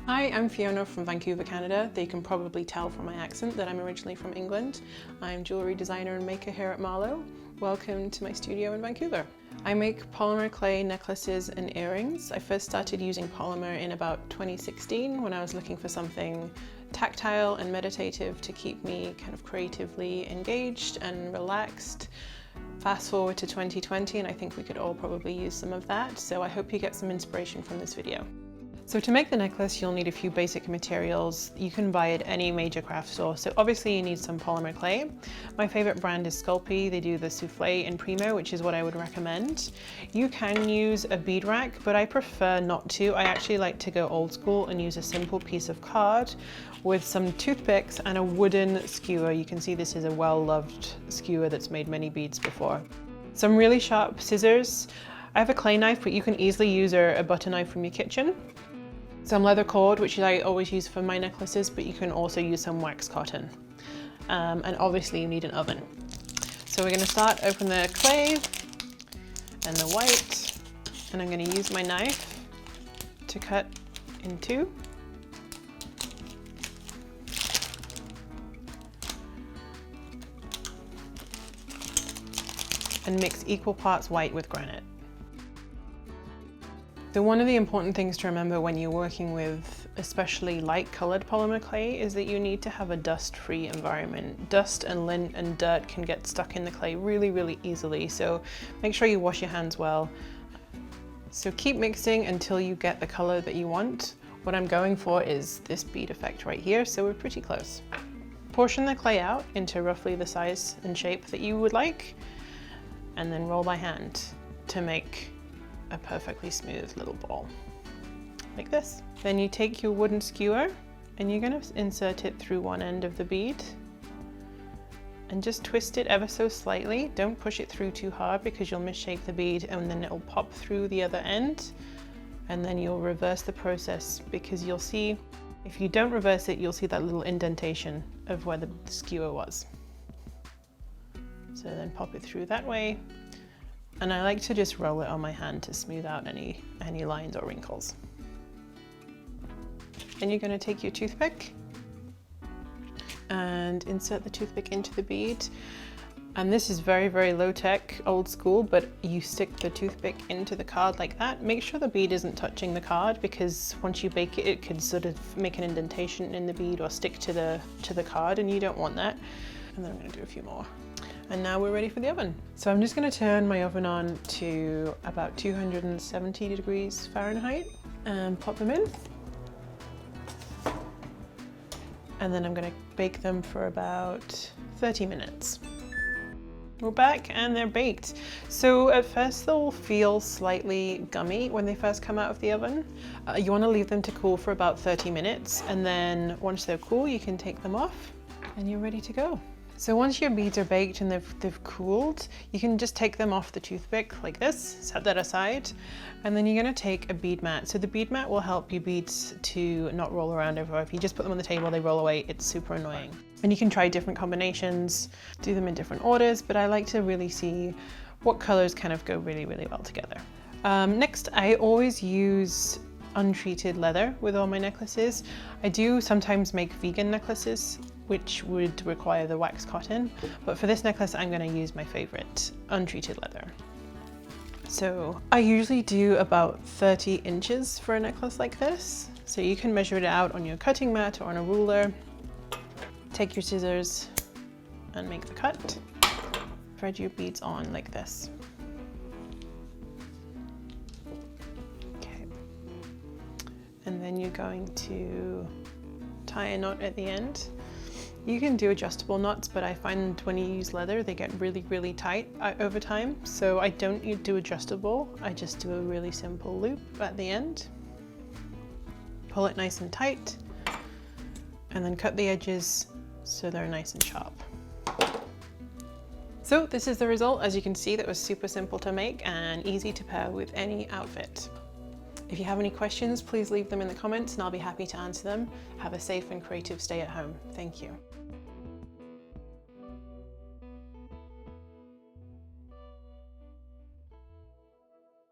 Hi, I'm Fiona from Vancouver, Canada. You can probably tell from my accent that I'm originally from England. I'm jewellery designer and maker here at Marlowe. Welcome to my studio in Vancouver. I make polymer clay necklaces and earrings. I first started using polymer in about 2016 when I was looking for something tactile and meditative to keep me kind of creatively engaged and relaxed. Fast forward to 2020 and I think we could all probably use some of that, so I hope you get some inspiration from this video. So to make the necklace, you'll need a few basic materials. You can buy at any major craft store. So obviously you need some polymer clay. My favorite brand is Sculpey. They do the souffle and primo, which is what I would recommend. You can use a bead rack, but I prefer not to. I actually like to go old school and use a simple piece of card with some toothpicks and a wooden skewer. You can see this is a well-loved skewer that's made many beads before. Some really sharp scissors. I have a clay knife, but you can easily use a butter knife from your kitchen. Some leather cord, which I always use for my necklaces, but you can also use some wax cotton. And obviously you need an oven. So we're going to start open the clay and the white, and I'm going to use my knife to cut in two. And mix equal parts white with granite. So one of the important things to remember when you're working with especially light colored polymer clay is that you need to have a dust-free environment. Dust and lint and dirt can get stuck in the clay really, really easily. So make sure you wash your hands well. So keep mixing until you get the color that you want. What I'm going for is this bead effect right here, so we're pretty close. Portion the clay out into roughly the size and shape that you would like, and then roll by hand to make a perfectly smooth little ball, like this. Then you take your wooden skewer and you're going to insert it through one end of the bead and just twist it ever so slightly. Don't push it through too hard because you'll misshape the bead and then it'll pop through the other end, and then you'll reverse the process because you'll see, if you don't reverse it, you'll see that little indentation of where the skewer was. So then pop it through that way. And I like to just roll it on my hand to smooth out any lines or wrinkles. Then you're going to take your toothpick and insert the toothpick into the bead. And this is very, very low tech, old school, but you stick the toothpick into the card like that. Make sure the bead isn't touching the card because once you bake it, it could sort of make an indentation in the bead or stick to the card, and you don't want that. And then I'm going to do a few more. And now we're ready for the oven. So I'm just going to turn my oven on to about 270 degrees Fahrenheit and pop them in. And then I'm going to bake them for about 30 minutes. We're back and they're baked. So at first they'll feel slightly gummy when they first come out of the oven. You want to leave them to cool for about 30 minutes, and then once they're cool you can take them off and you're ready to go. So once your beads are baked and they've cooled, you can just take them off the toothpick like this, set that aside, and then you're going to take a bead mat. So the bead mat will help your beads to not roll around everywhere. If you just put them on the table, they roll away. It's super annoying. And you can try different combinations, do them in different orders, but I like to really see what colors kind of go really, really well together. Next, I always use untreated leather with all my necklaces. I do sometimes make vegan necklaces, which would require the wax cotton, but for this necklace I'm going to use my favorite, untreated leather. So I usually do about 30 inches for a necklace like this. So you can measure it out on your cutting mat or on a ruler. Take your scissors and make the cut. Thread your beads on like this. Okay. And then you're going to tie a knot at the end. You can do adjustable knots, but I find when you use leather, they get really, really tight over time. So I don't do adjustable. I just do a really simple loop at the end. Pull it nice and tight, and then cut the edges so they're nice and sharp. So this is the result. As you can see, that was super simple to make and easy to pair with any outfit. If you have any questions, please leave them in the comments and I'll be happy to answer them. Have a safe and creative stay at home. Thank you.